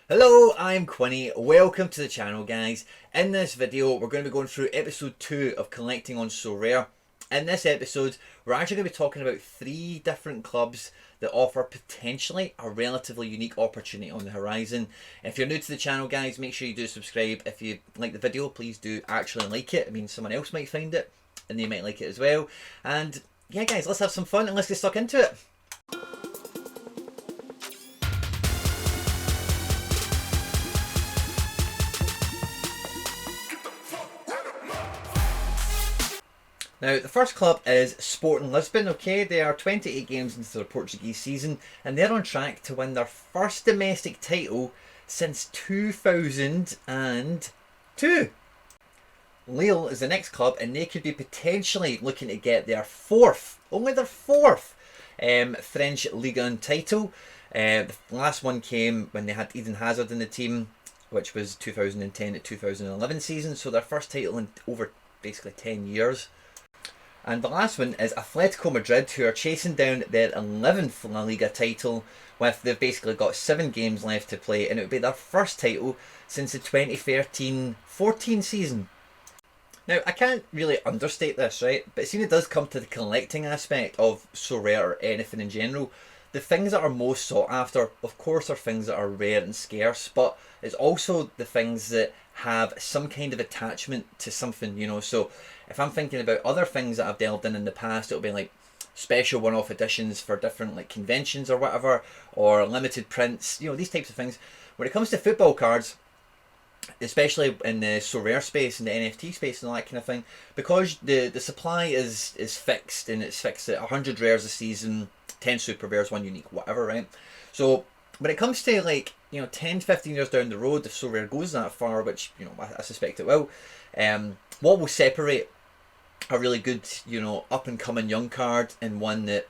Hello, I'm Quinny. Welcome to the channel, guys. In this video, we're going to be going through episode 2 of collecting on SoRare. In this episode, we're actually going to be talking about 3 different clubs that offer potentially a relatively unique opportunity on the horizon. If you're new to the channel, guys, make sure you do subscribe. If you like the video, please do actually like it. I mean, someone else might find it and they might like it as well. And yeah, guys, let's have some fun and let's get stuck into it. Now, the first club is Sporting Lisbon, okay? They are 28 games into their Portuguese season and they're on track to win their first domestic title since 2002. Lille is the next club and they could be potentially looking to get their fourth French Ligue 1 title. The last one came when they had Eden Hazard in the team, which was 2010 to 2011 season, so their first title in over basically 10 years. And the last one is Atletico Madrid, who are chasing down their 11th La Liga title, they've basically got 7 games left to play, and it would be their first title since the 2013-14 season. Now, I can't really understate this, right? But seeing it does come to the collecting aspect of SoRare or anything in general, the things that are most sought after, of course, are things that are rare and scarce, but it's also the things that have some kind of attachment to something, you know. So if I'm thinking about other things that I've delved in the past, it'll be like special one-off editions for different like conventions or whatever, or limited prints, you know, these types of things. When it comes to football cards, especially in the SoRare space and the NFT space and all that kind of thing, because the supply is fixed, and it's fixed at 100 rares a season, 10 super rares, 1 unique, whatever, right? So when it comes to like, you know, 10-15 years down the road, if SoRare goes that far, which, you know, I suspect it will, what will separate a really good, you know, up and coming young card and one that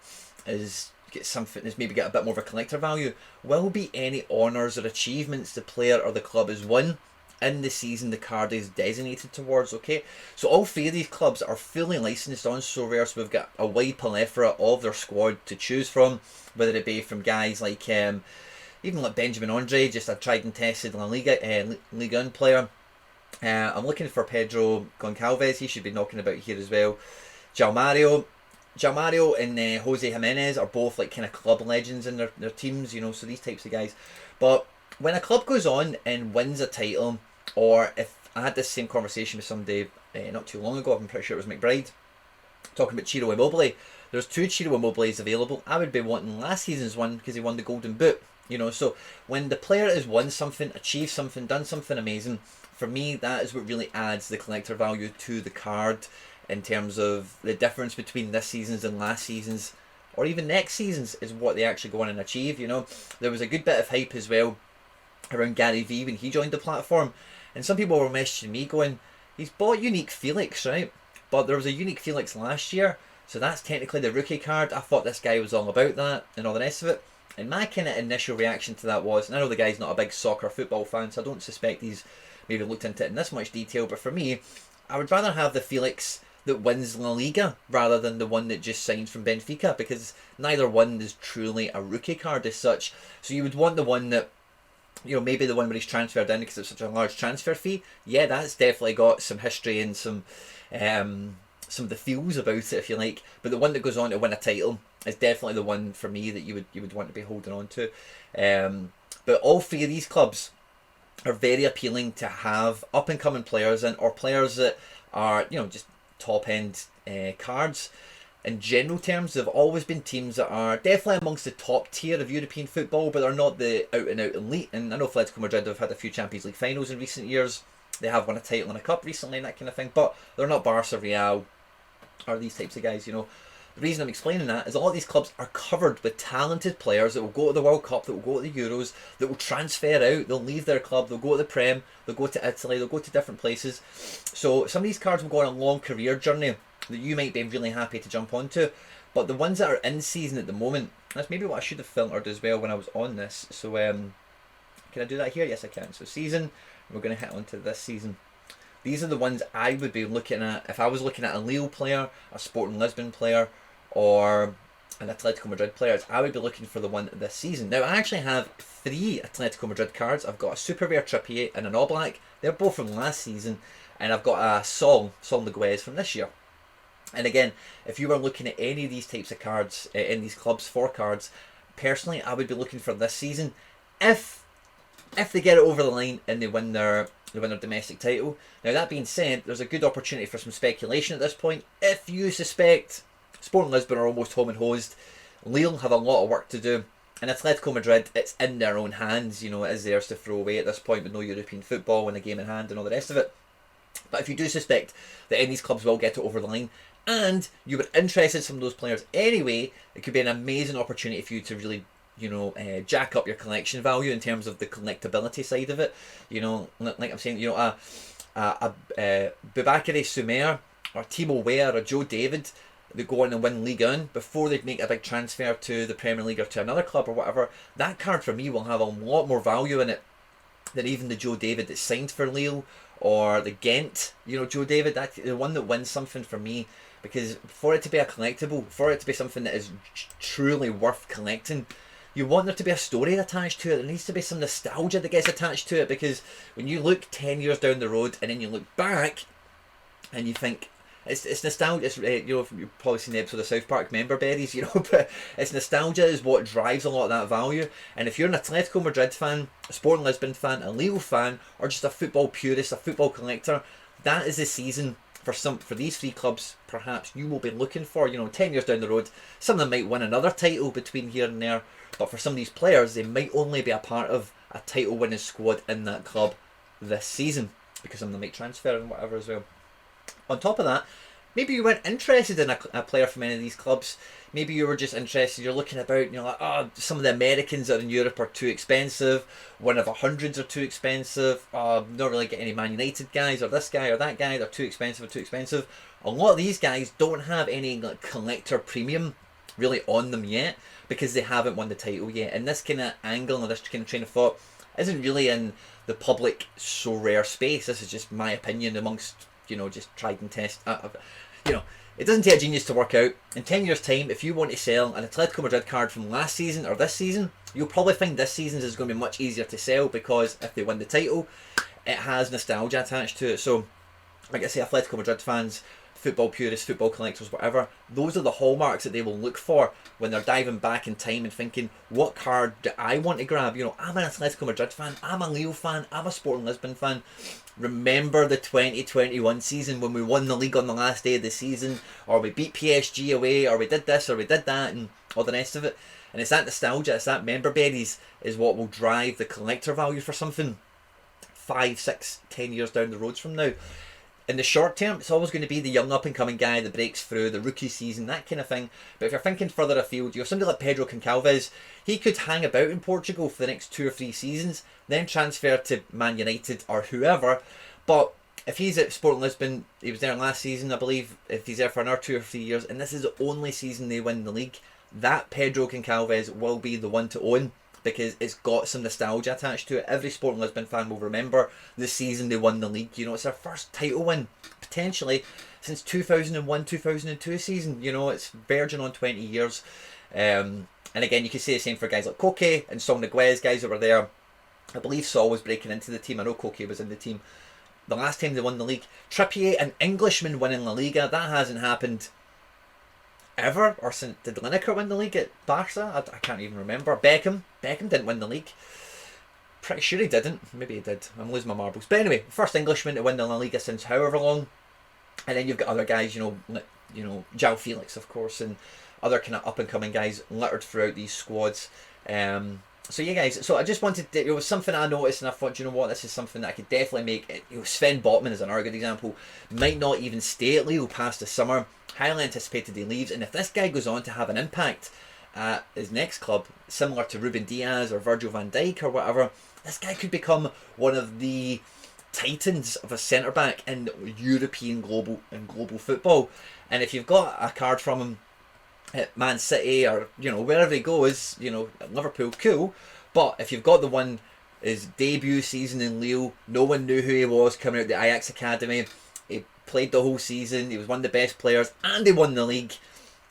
is get something that's maybe got a bit more of a collector value will be any honours or achievements the player or the club has won in the season the card is designated towards, okay? So all 3 of these clubs are fully licensed on SoRare, so we've got a wide plethora of their squad to choose from, whether it be from guys like even like Benjamin Andre, just a tried and tested La Liga Ligue 1 player. I'm looking for Pedro Goncalves, he should be knocking about here as well. João Mario and Jose Jimenez are both like kind of club legends in their teams, you know, so these types of guys. But when a club goes on and wins a title, or if I had this same conversation with somebody not too long ago, I'm pretty sure it was McBride, talking about Ciro Immobile. There's 2 Ciro Immobiles available. I would be wanting last season's one because he won the Golden Boot, you know. So when the player has won something, achieved something, done something amazing, for me that is what really adds the collector value to the card in terms of the difference between this season's and last season's, or even next season's, is what they actually go on and achieve, you know. There was a good bit of hype as well around Gary V when he joined the platform, and some people were messaging me going, he's bought Unique Felix, right? But there was a Unique Felix last year, so that's technically the rookie card. I thought this guy was all about that and all the rest of it. And my kind of initial reaction to that was, and I know the guy's not a big soccer football fan, so I don't suspect he's maybe looked into it in this much detail, but for me, I would rather have the Felix that wins La Liga rather than the one that just signs from Benfica, because neither one is truly a rookie card as such. So you would want the one that, you know, maybe the one where he's transferred in because it's such a large transfer fee. Yeah, that's definitely got some history and some of the feels about it, if you like. But the one that goes on to win a title is definitely the one for me that you would want to be holding on to. But all 3 of these clubs are very appealing to have up and coming players in, or players that are, you know, just top end cards. In general terms, they've always been teams that are definitely amongst the top tier of European football, but they're not the out and out elite. And I know Atletico Madrid have had a few Champions League finals in recent years. They have won a title and a cup recently and that kind of thing, but they're not Barca, Real, or these types of guys, you know. The reason I'm explaining that is a lot of these clubs are covered with talented players that will go to the World Cup, that will go to the Euros, that will transfer out, they'll leave their club, they'll go to the Prem, they'll go to Italy, they'll go to different places. So some of these cards will go on a long career journey that you might be really happy to jump onto. But the ones that are in season at the moment, that's maybe what I should have filtered as well when I was on this. So can I do that here? Yes, I can. So season, we're going to hit onto this season. These are the ones I would be looking at if I was looking at a Lille player, a Sporting Lisbon player, or and Atletico Madrid players, I would be looking for the one this season. Now, I actually have 3 Atletico Madrid cards. I've got a super rare Trippier and an All Black. They're both from last season, and I've got a Sol Leguez from this year. And again, if you were looking at any of these types of cards in these clubs for cards, personally, I would be looking for this season. If they get it over the line and they win their domestic title. Now, that being said, there's a good opportunity for some speculation at this point. If you suspect Sporting Lisbon are almost home and hosed, Lille have a lot of work to do, and Atletico Madrid, it's in their own hands. It is theirs to throw away at this point with no European football and a game in hand and all the rest of it. But if you do suspect that any of these clubs will get it over the line, and you were interested in some of those players anyway, it could be an amazing opportunity for you to really jack up your collection value in terms of the collectability side of it. Like I'm saying, a Boubacar Soumer or Timo Weah or Joe David, they go on and win Ligue 1 before they make a big transfer to the Premier League or to another club or whatever. That card for me will have a lot more value in it than even the Joe David that signed for Lille or the Ghent. Joe David, that's the one that wins something for me, because for it to be a collectible, for it to be something that is truly worth collecting, you want there to be a story attached to it. There needs to be some nostalgia that gets attached to it, because when you look 10 years down the road and then you look back and you think, it's nostalgia. It's, you've probably seen the episode of South Park, Member Berries, but it's nostalgia is what drives a lot of that value. And if you're an Atletico Madrid fan, a Sporting Lisbon fan, a Lille fan, or just a football purist, a football collector, that is the season for these 3 clubs. Perhaps you will be looking for, 10 years down the road, some of them might win another title between here and there, but for some of these players, they might only be a part of a title winning squad in that club this season, because some of them might transfer and whatever as well. On top of that, maybe you weren't interested in a player from any of these clubs. Maybe you were just interested, you're looking about and you're like, some of the Americans that are in Europe are too expensive, one of 100s are too expensive, not really get any Man United guys, or this guy or that guy, they're too expensive. A lot of these guys don't have any collector premium really on them yet, because they haven't won the title yet. And this kind of angle and this kind of train of thought isn't really in the public SoRare space. This is just my opinion amongst, just tried and test. It doesn't take a genius to work out. In 10 years' time, if you want to sell an Atletico Madrid card from last season or this season, you'll probably find this season's is going to be much easier to sell, because if they win the title, it has nostalgia attached to it. So, like I say, Atletico Madrid fans, football purists, football collectors, whatever, those are the hallmarks that they will look for when they're diving back in time and thinking, what card do I want to grab? I'm an Atletico Madrid fan, I'm a Lille fan, I'm a Sporting Lisbon fan. Remember the 2021 season when we won the league on the last day of the season, or we beat PSG away, or we did this or we did that, and all the rest of it. And it's that nostalgia, it's that member berries is what will drive the collector value for something 5, 6, 10 years down the roads from now. In the short term, it's always going to be the young up-and-coming guy that breaks through, the rookie season, that kind of thing. But if you're thinking further afield, somebody like Pedro Goncalves, he could hang about in Portugal for the next 2 or 3 seasons, then transfer to Man United or whoever. But if he's at Sporting Lisbon, he was there last season, I believe, if he's there for another 2 or 3 years, and this is the only season they win the league, that Pedro Goncalves will be the one to own, because it's got some nostalgia attached to it. Every Sporting Lisbon fan will remember the season they won the league. It's their first title win, potentially, since 2001-2002 season. It's verging on 20 years. And again, you can say the same for guys like Koke and Sol Leguez, guys that were there. I believe Sol was breaking into the team. I know Koke was in the team the last time they won the league. Trippier, an Englishman winning La Liga, that hasn't happened ever. Or since, did Lineker win the league at Barca? I can't even remember. Beckham didn't win the league. Pretty sure he didn't. Maybe he did. I'm losing my marbles. But anyway, first Englishman to win the La Liga since however long. And then you've got other guys, João Felix, of course, and other kind of up and coming guys littered throughout these squads. So yeah, guys. So I just wanted to, it was something I noticed, and I thought, this is something that I could definitely make. Sven Botman is another good example. Might not even stay at Lille past the summer. Highly anticipated he leaves, and if this guy goes on to have an impact at his next club, similar to Ruben Diaz or Virgil van Dijk or whatever, this guy could become one of the titans of a centre back in European global football. And if you've got a card from him at Man City or wherever he goes, Liverpool, cool. But if you've got the one, his debut season in Lille, no one knew who he was coming out of the Ajax academy. He played the whole season. He was one of the best players, and he won the league.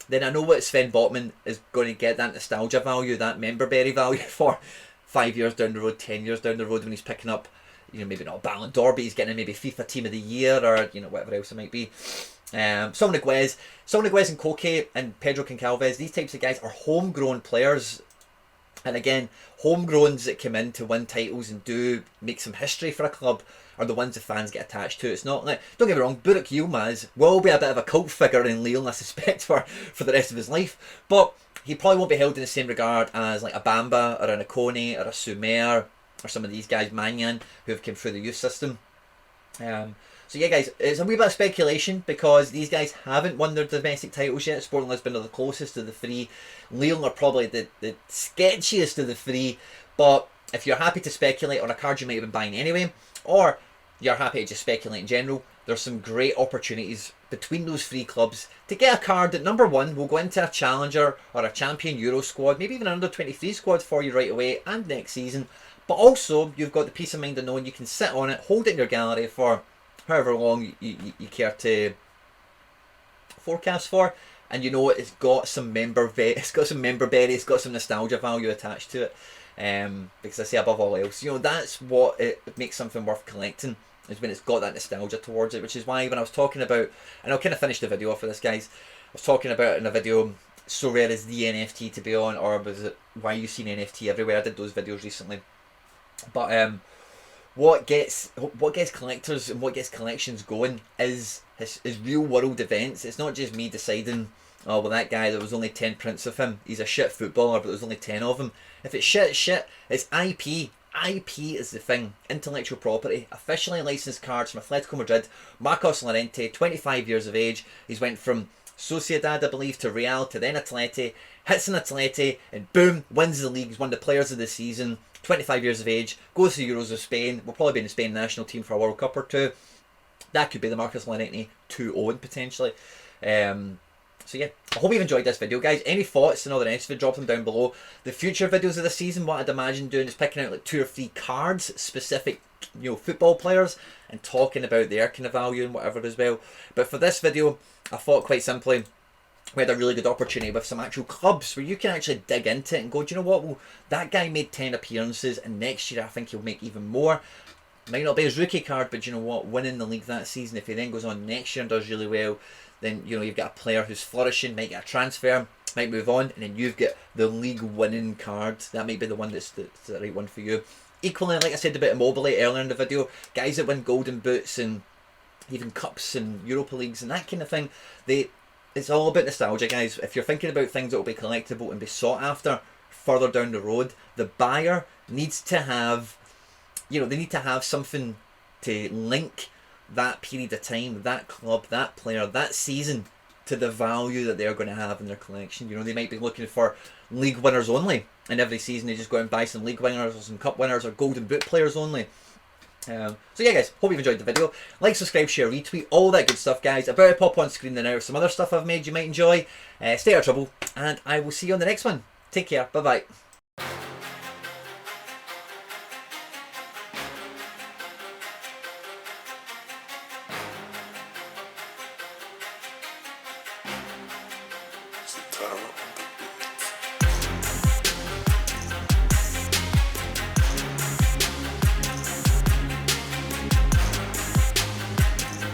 then I know what Sven Botman is going to get that nostalgia value, that member berry value for 5 years down the road, 10 years down the road when he's picking up, maybe not a Ballon d'Or, but he's getting maybe FIFA Team of the Year or, whatever else it might be. Saul Niguez and Koke and Pedro Goncalves, these types of guys are homegrown players. And again, homegrowns that come in to win titles and do make some history for a club are the ones the fans get attached to. It's not like, don't get me wrong, Burak Yilmaz will be a bit of a cult figure in Lille, I suspect, for the rest of his life. But he probably won't be held in the same regard as like a Bamba or an Akone or a Sumer or some of these guys, Manyan, who have come through the youth system. So yeah, guys, it's a wee bit of speculation because these guys haven't won their domestic titles yet. Sporting Lisbon are the closest of the three. Lille are probably the sketchiest of the three. But if you're happy to speculate on a card you might have been buying anyway, or you're happy to just speculate in general, there's some great opportunities between those three clubs to get a card that, number one, will go into a Challenger or a Champion Euro squad, maybe even an under-23 squad for you right away and next season. But also, you've got the peace of mind of knowing you can sit on it, hold it in your gallery for however long you care to forecast for, and it's got some member berry, it's got some nostalgia value attached to it. Because I say above all else, that's what it makes something worth collecting, is when it's got that nostalgia towards it. Which is why when I was talking about, and I'll kind of finish the video off for this, guys, I was talking about in a video, SoRare is the NFT to be on, or was it why you seen NFT everywhere? I did those videos recently, but what gets collectors and what gets collections going is real world events. It's not just me deciding, oh well, that guy, there was only 10 prints of him, he's a shit footballer, but there's only 10 of him. If it's shit, it's IP. IP is the thing. Intellectual property. Officially licensed cards from Atletico Madrid. Marcos Llorente, 25 years of age. He's went from Sociedad, I believe, to Real, to then Atleti. Hits an Atleti, and boom, wins the league. He's one of the players of the season. 25 years of age. Goes to the Euros of Spain. Will probably be in the Spain national team for a World Cup or two. That could be the Marcos Llorente to own, potentially. So yeah, I hope you've enjoyed this video, guys. Any thoughts and all the rest of it, drop them down below. The future videos of the season, what I'd imagine doing is picking out like 2 or 3 cards, specific, football players, and talking about their kind of value and whatever as well. But for this video, I thought quite simply, we had a really good opportunity with some actual clubs where you can actually dig into it and go, do you know what? Well, that guy made 10 appearances, and next year I think he'll make even more. Might not be his rookie card, but you know what? Winning the league that season, if he then goes on next year and does really well, then you've got a player who's flourishing, might get a transfer, might move on, and then you've got the league winning card. That might be the one that's the right one for you. Equally, like I said about Immobile earlier in the video, guys that win golden boots and even cups and Europa leagues and that kind of thing, it's all about nostalgia, guys. If you're thinking about things that will be collectible and be sought after further down the road, the buyer needs to have, they need to have something to link that period of time, that club, that player, that season to the value that they're going to have in their collection. They might be looking for league winners only, and every season they just go and buy some league winners or some cup winners or golden boot players only. So yeah, guys, hope you've enjoyed the video. Like, subscribe, share, retweet, all that good stuff, guys. About to pop on screen now some other stuff I've made you might enjoy. Stay out of trouble, and I will see you on the next one. Take care. Bye bye. It's the time.